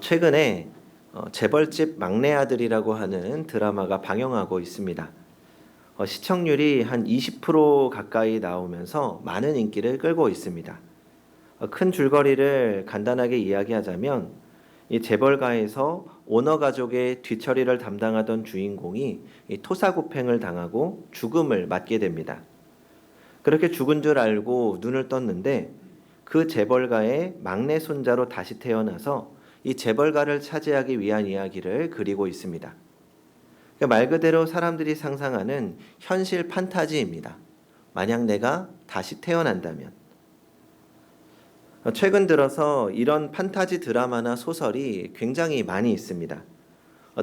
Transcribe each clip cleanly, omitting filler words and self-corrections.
최근에 재벌집 막내 아들이라고 하는 드라마가 방영하고 있습니다. 시청률이 한 20% 가까이 나오면서 많은 인기를 끌고 있습니다. 큰 줄거리를 간단하게 이야기하자면 이 재벌가에서 오너 가족의 뒤처리를 담당하던 주인공이 이 토사구팽을 당하고 죽음을 맞게 됩니다. 그렇게 죽은 줄 알고 눈을 떴는데 그 재벌가의 막내 손자로 다시 태어나서 이 재벌가를 차지하기 위한 이야기를 그리고 있습니다. 그러니까 말 그대로 사람들이 상상하는 현실 판타지입니다. 만약 내가 다시 태어난다면. 최근 들어서 이런 판타지 드라마나 소설이 굉장히 많이 있습니다.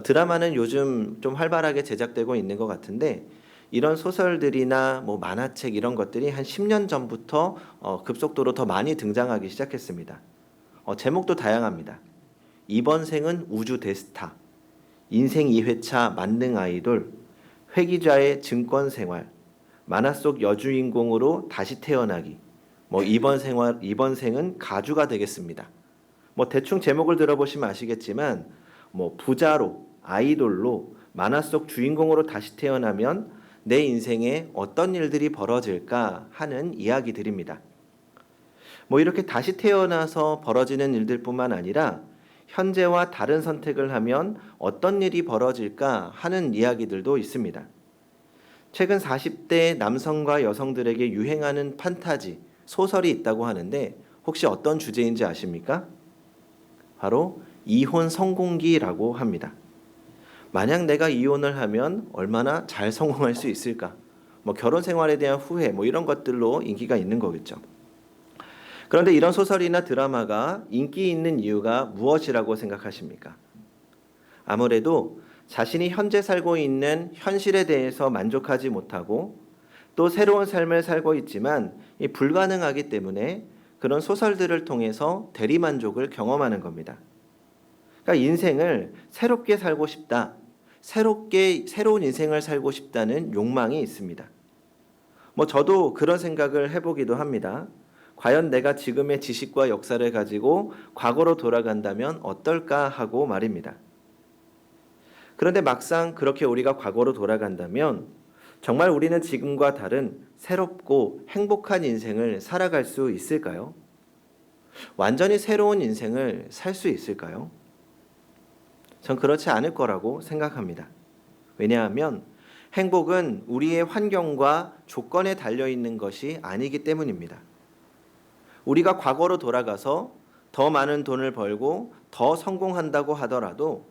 드라마는 요즘 좀 활발하게 제작되고 있는 것 같은데 이런 소설들이나 뭐 만화책 이런 것들이 한 10년 전부터 급속도로 더 많이 등장하기 시작했습니다. 제목도 다양합니다. 이번 생은 우주 대스타, 인생 2회차 만능 아이돌, 회기자의 증권 생활, 만화 속 여주인공으로 다시 태어나기, 뭐 이번 생은 가주가 되겠습니다. 뭐 대충 제목을 들어보시면 아시겠지만 뭐 부자로, 아이돌로, 만화 속 주인공으로 다시 태어나면 내 인생에 어떤 일들이 벌어질까 하는 이야기들입니다. 뭐 이렇게 다시 태어나서 벌어지는 일들뿐만 아니라 현재와 다른 선택을 하면 어떤 일이 벌어질까 하는 이야기들도 있습니다. 최근 40대 남성과 여성들에게 유행하는 판타지, 소설이 있다고 하는데 혹시 어떤 주제인지 아십니까? 바로 이혼 성공기라고 합니다. 만약 내가 이혼을 하면 얼마나 잘 성공할 수 있을까? 뭐 결혼 생활에 대한 후회, 뭐 이런 것들로 인기가 있는 거겠죠. 그런데 이런 소설이나 드라마가 인기 있는 이유가 무엇이라고 생각하십니까? 아무래도 자신이 현재 살고 있는 현실에 대해서 만족하지 못하고 또 새로운 삶을 살고 있지만 불가능하기 때문에 그런 소설들을 통해서 대리만족을 경험하는 겁니다. 그러니까 인생을 새롭게 살고 싶다. 새로운 인생을 살고 싶다는 욕망이 있습니다. 뭐 저도 그런 생각을 해보기도 합니다. 과연 내가 지금의 지식과 역사를 가지고 과거로 돌아간다면 어떨까 하고 말입니다. 그런데 막상 그렇게 우리가 과거로 돌아간다면 정말 우리는 지금과 다른 새롭고 행복한 인생을 살아갈 수 있을까요? 완전히 새로운 인생을 살 수 있을까요? 전 그렇지 않을 거라고 생각합니다. 왜냐하면 행복은 우리의 환경과 조건에 달려 있는 것이 아니기 때문입니다. 우리가 과거로 돌아가서 더 많은 돈을 벌고 더 성공한다고 하더라도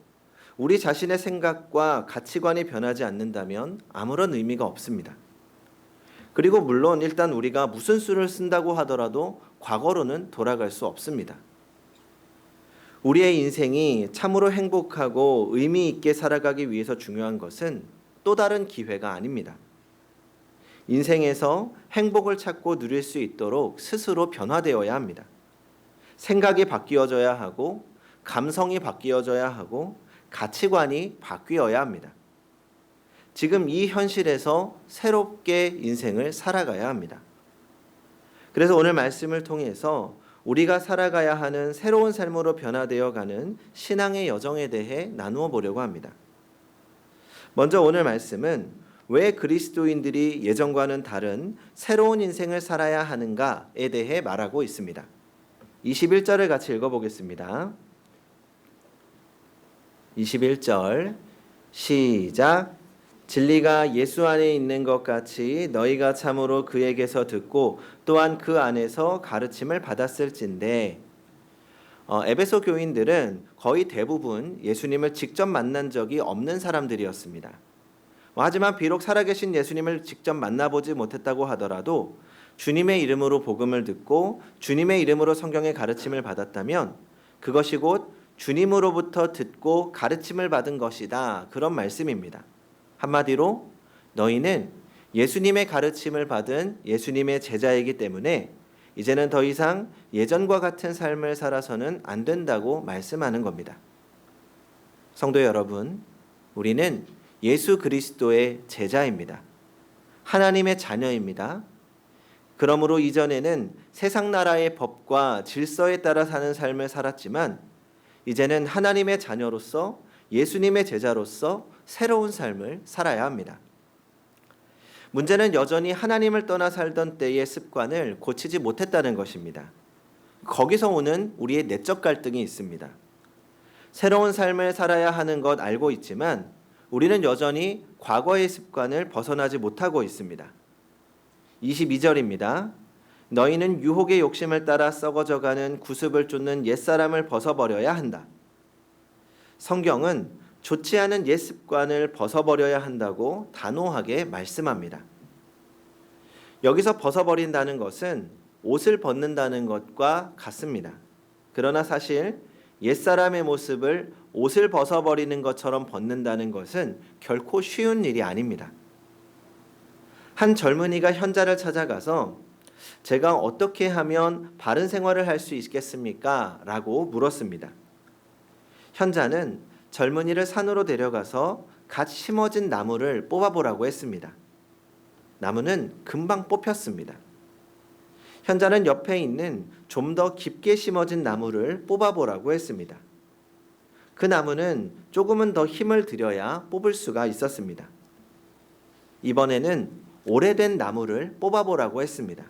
우리 자신의 생각과 가치관이 변하지 않는다면 아무런 의미가 없습니다. 그리고 물론 일단 우리가 무슨 수를 쓴다고 하더라도 과거로는 돌아갈 수 없습니다. 우리의 인생이 참으로 행복하고 의미 있게 살아가기 위해서 중요한 것은 또 다른 기회가 아닙니다. 인생에서 행복을 찾고 누릴 수 있도록 스스로 변화되어야 합니다. 생각이 바뀌어져야 하고 감성이 바뀌어져야 하고 가치관이 바뀌어야 합니다. 지금 이 현실에서 새롭게 인생을 살아가야 합니다. 그래서 오늘 말씀을 통해서 우리가 살아가야 하는 새로운 삶으로 변화되어 가는 신앙의 여정에 대해 나누어 보려고 합니다. 먼저 오늘 말씀은 왜 그리스도인들이 예전과는 다른 새로운 인생을 살아야 하는가에 대해 말하고 있습니다. 21절을 같이 읽어보겠습니다. 21절 시작. 진리가 예수 안에 있는 것 같이 너희가 참으로 그에게서 듣고 또한 그 안에서 가르침을 받았을진데. 에베소 교인들은 거의 대부분 예수님을 직접 만난 적이 없는 사람들이었습니다. 하지만 비록 살아계신 예수님을 직접 만나보지 못했다고 하더라도 주님의 이름으로 복음을 듣고 주님의 이름으로 성경의 가르침을 받았다면 그것이 곧 주님으로부터 듣고 가르침을 받은 것이다. 그런 말씀입니다. 한마디로 너희는 예수님의 가르침을 받은 예수님의 제자이기 때문에 이제는 더 이상 예전과 같은 삶을 살아서는 안 된다고 말씀하는 겁니다. 성도 여러분, 우리는 예수 그리스도의 제자입니다. 하나님의 자녀입니다. 그러므로 이전에는 세상 나라의 법과 질서에 따라 사는 삶을 살았지만 이제는 하나님의 자녀로서 예수님의 제자로서 새로운 삶을 살아야 합니다. 문제는 여전히 하나님을 떠나 살던 때의 습관을 고치지 못했다는 것입니다. 거기서 오는 우리의 내적 갈등이 있습니다. 새로운 삶을 살아야 하는 것 알고 있지만 우리는 여전히 과거의 습관을 벗어나지 못하고 있습니다. 22절입니다. 너희는 유혹의 욕심을 따라 썩어져가는 구습을 쫓는 옛사람을 벗어버려야 한다. 성경은 좋지 않은 옛 습관을 벗어버려야 한다고 단호하게 말씀합니다. 여기서 벗어버린다는 것은 옷을 벗는다는 것과 같습니다. 그러나 사실 옛사람의 모습을 옷을 벗어버리는 것처럼 벗는다는 것은 결코 쉬운 일이 아닙니다. 한 젊은이가 현자를 찾아가서 제가 어떻게 하면 바른 생활을 할 수 있겠습니까? 라고 물었습니다. 현자는 젊은이를 산으로 데려가서 갓 심어진 나무를 뽑아보라고 했습니다. 나무는 금방 뽑혔습니다. 현자는 옆에 있는 좀 더 깊게 심어진 나무를 뽑아보라고 했습니다. 그 나무는 조금은 더 힘을 들여야 뽑을 수가 있었습니다. 이번에는 오래된 나무를 뽑아보라고 했습니다.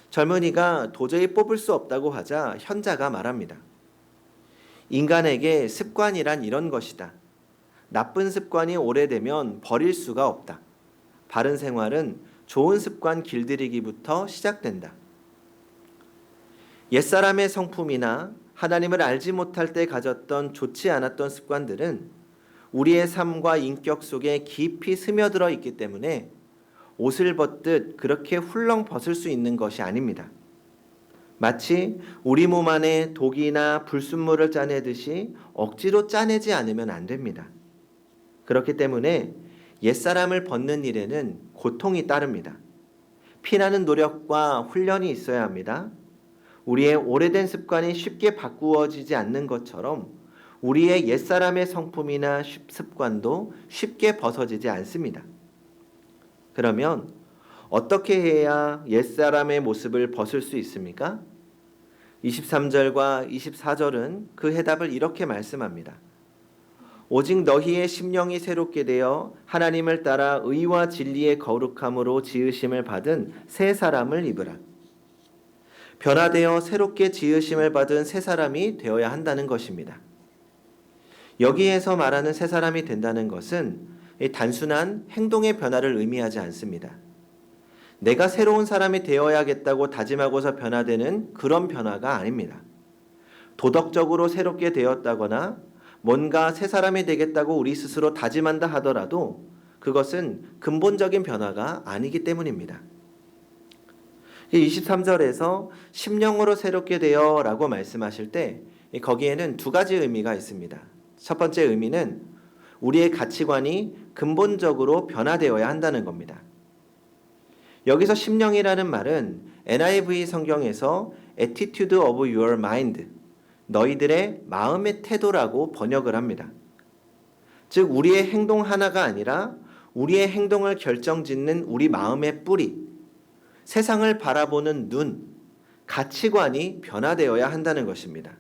젊은이가 도저히 뽑을 수 없다고 하자 현자가 말합니다. 인간에게 습관이란 이런 것이다. 나쁜 습관이 오래되면 버릴 수가 없다. 바른 생활은 좋은 습관 길들이기부터 시작된다. 옛사람의 성품이나 하나님을 알지 못할 때 가졌던 좋지 않았던 습관들은 우리의 삶과 인격 속에 깊이 스며들어 있기 때문에 옷을 벗듯 그렇게 훌렁 벗을 수 있는 것이 아닙니다. 마치 우리 몸 안에 독이나 불순물을 짜내듯이 억지로 짜내지 않으면 안 됩니다. 그렇기 때문에 옛사람을 벗는 일에는 고통이 따릅니다. 피나는 노력과 훈련이 있어야 합니다. 우리의 오래된 습관이 쉽게 바꾸어지지 않는 것처럼 우리의 옛사람의 성품이나 습관도 쉽게 벗어지지 않습니다. 그러면 어떻게 해야 옛사람의 모습을 벗을 수 있습니까? 23절과 24절은 그 해답을 이렇게 말씀합니다. 오직 너희의 심령이 새롭게 되어 하나님을 따라 의와 진리의 거룩함으로 지으심을 받은 새 사람을 입으라. 변화되어 새롭게 지으심을 받은 새 사람이 되어야 한다는 것입니다. 여기에서 말하는 새 사람이 된다는 것은 단순한 행동의 변화를 의미하지 않습니다. 내가 새로운 사람이 되어야겠다고 다짐하고서 변화되는 그런 변화가 아닙니다. 도덕적으로 새롭게 되었다거나 뭔가 새 사람이 되겠다고 우리 스스로 다짐한다 하더라도 그것은 근본적인 변화가 아니기 때문입니다. 23절에서 심령으로 새롭게 되어 라고 말씀하실 때 거기에는 두 가지 의미가 있습니다. 첫 번째 의미는 우리의 가치관이 근본적으로 변화되어야 한다는 겁니다. 여기서 심령이라는 말은 NIV 성경에서 attitude of your mind, 너희들의 마음의 태도라고 번역을 합니다. 즉 우리의 행동 하나가 아니라 우리의 행동을 결정짓는 우리 마음의 뿌리, 세상을 바라보는 눈, 가치관이 변화되어야 한다는 것입니다.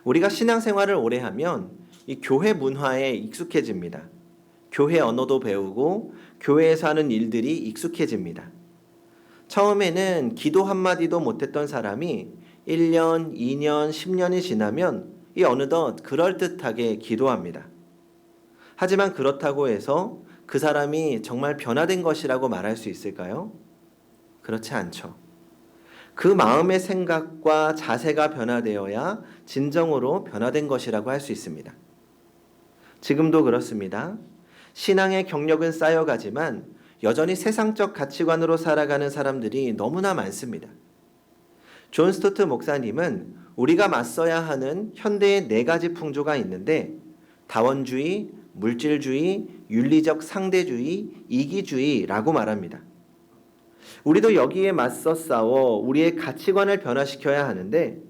우리가 신앙생활을 오래 하면 이 교회 문화에 익숙해집니다. 교회 언어도 배우고 교회에서 하는 일들이 익숙해집니다. 처음에는 기도 한마디도 못했던 사람이 1년, 2년, 10년이 지나면 이 어느덧 그럴듯하게 기도합니다. 하지만 그렇다고 해서 그 사람이 정말 변화된 것이라고 말할 수 있을까요? 그렇지 않죠. 그 마음의 생각과 자세가 변화되어야 진정으로 변화된 것이라고 할 수 있습니다. 지금도 그렇습니다. 신앙의 경력은 쌓여가지만 여전히 세상적 가치관으로 살아가는 사람들이 너무나 많습니다. 존 스토트 목사님은 우리가 맞서야 하는 현대의 4가지 풍조가 있는데 다원주의, 물질주의, 윤리적 상대주의, 이기주의라고 말합니다. 우리도 여기에 맞서 싸워 우리의 가치관을 변화시켜야 하는데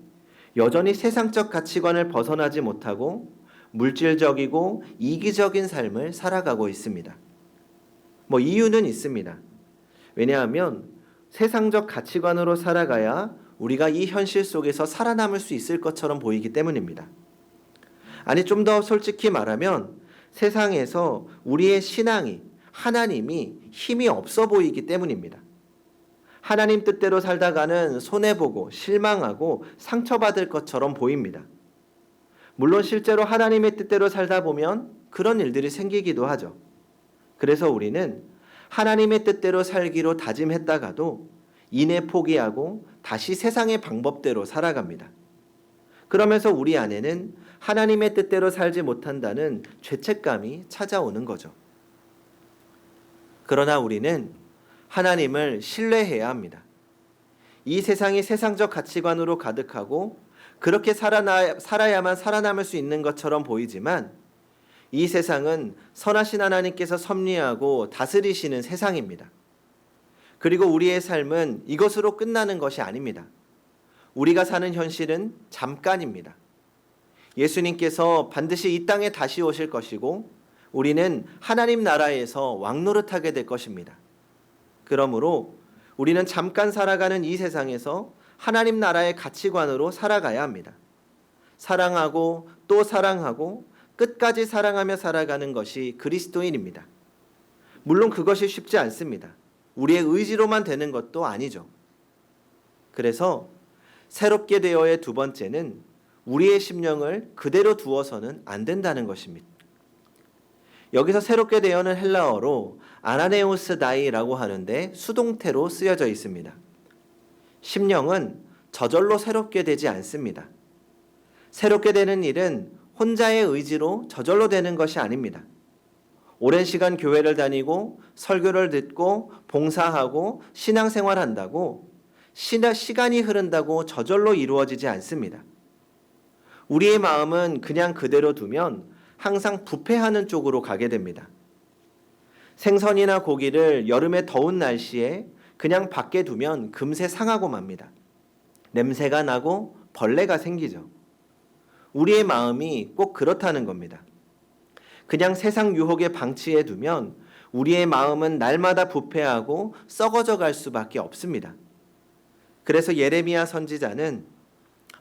여전히 세상적 가치관을 벗어나지 못하고 물질적이고 이기적인 삶을 살아가고 있습니다. 이유는 있습니다. 왜냐하면 세상적 가치관으로 살아가야 우리가 이 현실 속에서 살아남을 수 있을 것처럼 보이기 때문입니다. 아니, 좀 더 솔직히 말하면 세상에서 우리의 신앙이, 하나님이 힘이 없어 보이기 때문입니다. 하나님 뜻대로 살다가는 손해보고 실망하고 상처받을 것처럼 보입니다. 물론 실제로 하나님의 뜻대로 살다 보면 그런 일들이 생기기도 하죠. 그래서 우리는 하나님의 뜻대로 살기로 다짐했다가도 이내 포기하고 다시 세상의 방법대로 살아갑니다. 그러면서 우리 안에는 하나님의 뜻대로 살지 못한다는 죄책감이 찾아오는 거죠. 그러나 우리는 하나님을 신뢰해야 합니다. 이 세상이 세상적 가치관으로 가득하고 그렇게 살아야만 살아남을 수 있는 것처럼 보이지만 이 세상은 선하신 하나님께서 섭리하고 다스리시는 세상입니다. 그리고 우리의 삶은 이것으로 끝나는 것이 아닙니다. 우리가 사는 현실은 잠깐입니다. 예수님께서 반드시 이 땅에 다시 오실 것이고 우리는 하나님 나라에서 왕노릇하게 될 것입니다. 그러므로 우리는 잠깐 살아가는 이 세상에서 하나님 나라의 가치관으로 살아가야 합니다. 사랑하고 또 사랑하고 끝까지 사랑하며 살아가는 것이 그리스도인입니다. 물론 그것이 쉽지 않습니다. 우리의 의지로만 되는 것도 아니죠. 그래서 새롭게 되어의 두 번째는 우리의 심령을 그대로 두어서는 안 된다는 것입니다. 여기서 새롭게 되어는 헬라어로 아나네오스 다이라고 하는데 수동태로 쓰여져 있습니다. 심령은 저절로 새롭게 되지 않습니다. 새롭게 되는 일은 혼자의 의지로 저절로 되는 것이 아닙니다. 오랜 시간 교회를 다니고 설교를 듣고 봉사하고 신앙생활한다고 시간이 흐른다고 저절로 이루어지지 않습니다. 우리의 마음은 그냥 그대로 두면 항상 부패하는 쪽으로 가게 됩니다. 생선이나 고기를 여름의 더운 날씨에 그냥 밖에 두면 금세 상하고 맙니다. 냄새가 나고 벌레가 생기죠. 우리의 마음이 꼭 그렇다는 겁니다. 그냥 세상 유혹에 방치해 두면 우리의 마음은 날마다 부패하고 썩어져 갈 수밖에 없습니다. 그래서 예레미야 선지자는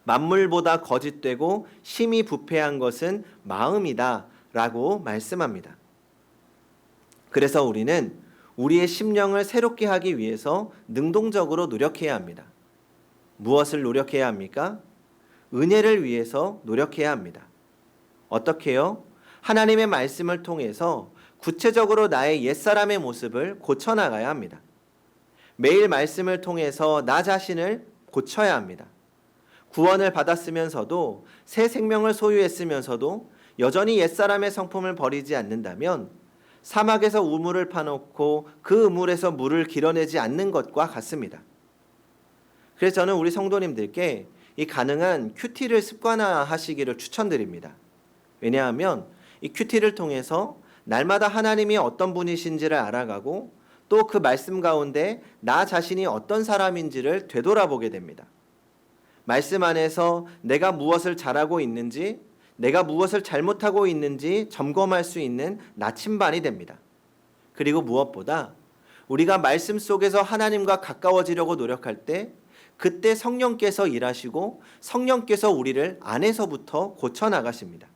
만물보다 거짓되고 심히 부패한 것은 마음이다 라고 말씀합니다. 그래서 우리는 우리의 심령을 새롭게 하기 위해서 능동적으로 노력해야 합니다. 무엇을 노력해야 합니까? 은혜를 위해서 노력해야 합니다. 어떻게요? 하나님의 말씀을 통해서 구체적으로 나의 옛사람의 모습을 고쳐나가야 합니다. 매일 말씀을 통해서 나 자신을 고쳐야 합니다. 구원을 받았으면서도 새 생명을 소유했으면서도 여전히 옛사람의 성품을 버리지 않는다면 사막에서 우물을 파놓고 그 우물에서 물을 길어내지 않는 것과 같습니다. 그래서 저는 우리 성도님들께 이 가능한 큐티를 습관화하시기를 추천드립니다. 왜냐하면 이 큐티를 통해서 날마다 하나님이 어떤 분이신지를 알아가고 또 그 말씀 가운데 나 자신이 어떤 사람인지를 되돌아보게 됩니다. 말씀 안에서 내가 무엇을 잘하고 있는지, 내가 무엇을 잘못하고 있는지 점검할 수 있는 나침반이 됩니다. 그리고 무엇보다 우리가 말씀 속에서 하나님과 가까워지려고 노력할 때 그때 성령께서 일하시고 성령께서 우리를 안에서부터 고쳐나가십니다.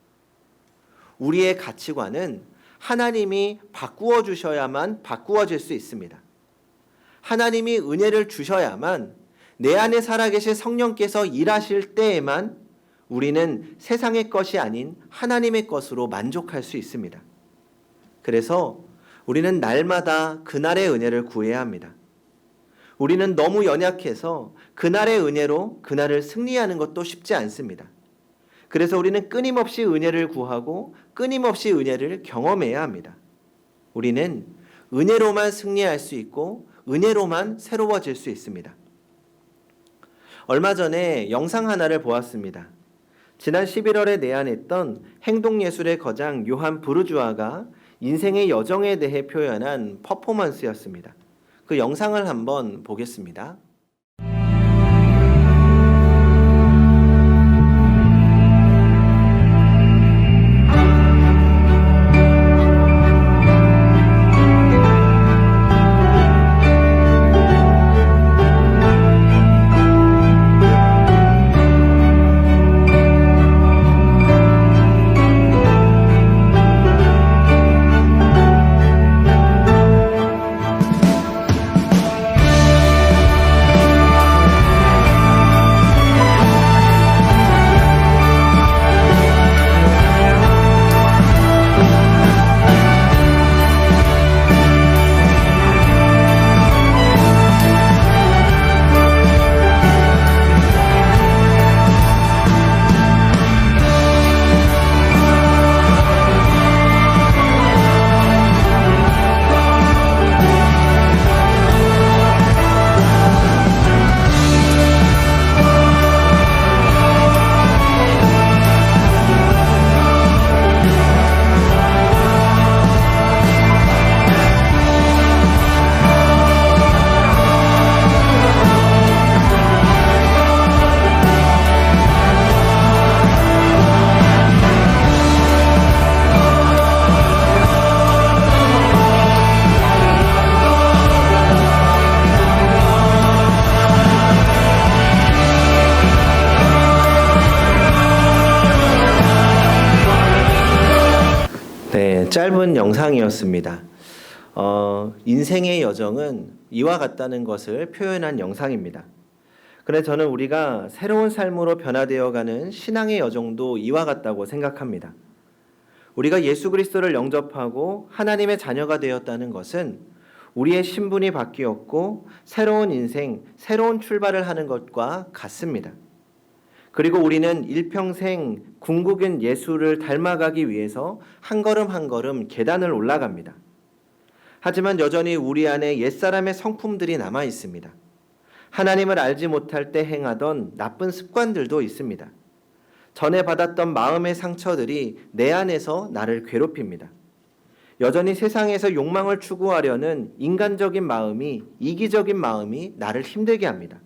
우리의 가치관은 하나님이 바꾸어 주셔야만 바꾸어질 수 있습니다. 하나님이 은혜를 주셔야만 내 안에 살아계신 성령께서 일하실 때에만 우리는 세상의 것이 아닌 하나님의 것으로 만족할 수 있습니다. 그래서 우리는 날마다 그날의 은혜를 구해야 합니다. 우리는 너무 연약해서 그날의 은혜로 그날을 승리하는 것도 쉽지 않습니다. 그래서 우리는 끊임없이 은혜를 구하고 끊임없이 은혜를 경험해야 합니다. 우리는 은혜로만 승리할 수 있고 은혜로만 새로워질 수 있습니다. 얼마 전에 영상 하나를 보았습니다. 지난 11월에 내한했던 행동예술의 거장 요한 부르주아가 인생의 여정에 대해 표현한 퍼포먼스였습니다. 그 영상을 한번 보겠습니다. 짧은 영상이었습니다. 인생의 여정은 이와 같다는 것을 표현한 영상입니다. 그런데 저는 우리가 새로운 삶으로 변화되어가는 신앙의 여정도 이와 같다고 생각합니다. 우리가 예수 그리스도를 영접하고 하나님의 자녀가 되었다는 것은 우리의 신분이 바뀌었고 새로운 인생, 새로운 출발을 하는 것과 같습니다. 그리고 우리는 일평생 궁극인 예수를 닮아가기 위해서 한 걸음 한 걸음 계단을 올라갑니다. 하지만 여전히 우리 안에 옛사람의 성품들이 남아 있습니다. 하나님을 알지 못할 때 행하던 나쁜 습관들도 있습니다. 전에 받았던 마음의 상처들이 내 안에서 나를 괴롭힙니다. 여전히 세상에서 욕망을 추구하려는 인간적인 마음이, 이기적인 마음이 나를 힘들게 합니다.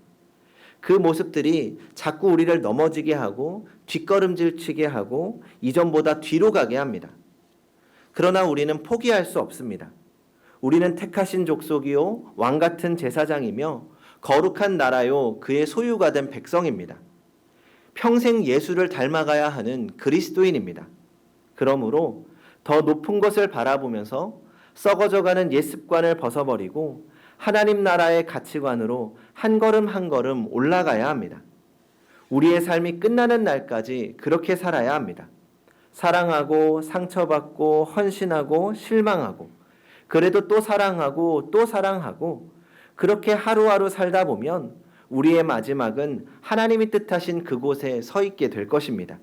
그 모습들이 자꾸 우리를 넘어지게 하고 뒷걸음질 치게 하고 이전보다 뒤로 가게 합니다. 그러나 우리는 포기할 수 없습니다. 우리는 택하신 족속이요 왕같은 제사장이며 거룩한 나라요 그의 소유가 된 백성입니다. 평생 예수를 닮아가야 하는 그리스도인입니다. 그러므로 더 높은 것을 바라보면서 썩어져가는 옛 습관을 벗어버리고 하나님 나라의 가치관으로 한 걸음 한 걸음 올라가야 합니다. 우리의 삶이 끝나는 날까지 그렇게 살아야 합니다. 사랑하고 상처받고 헌신하고 실망하고 그래도 또 사랑하고 또 사랑하고 그렇게 하루하루 살다 보면 우리의 마지막은 하나님이 뜻하신 그곳에 서 있게 될 것입니다.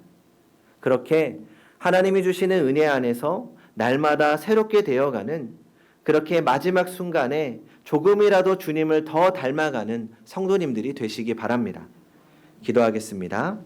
그렇게 하나님이 주시는 은혜 안에서 날마다 새롭게 되어가는 그렇게 마지막 순간에 조금이라도 주님을 더 닮아가는 성도님들이 되시기 바랍니다. 기도하겠습니다.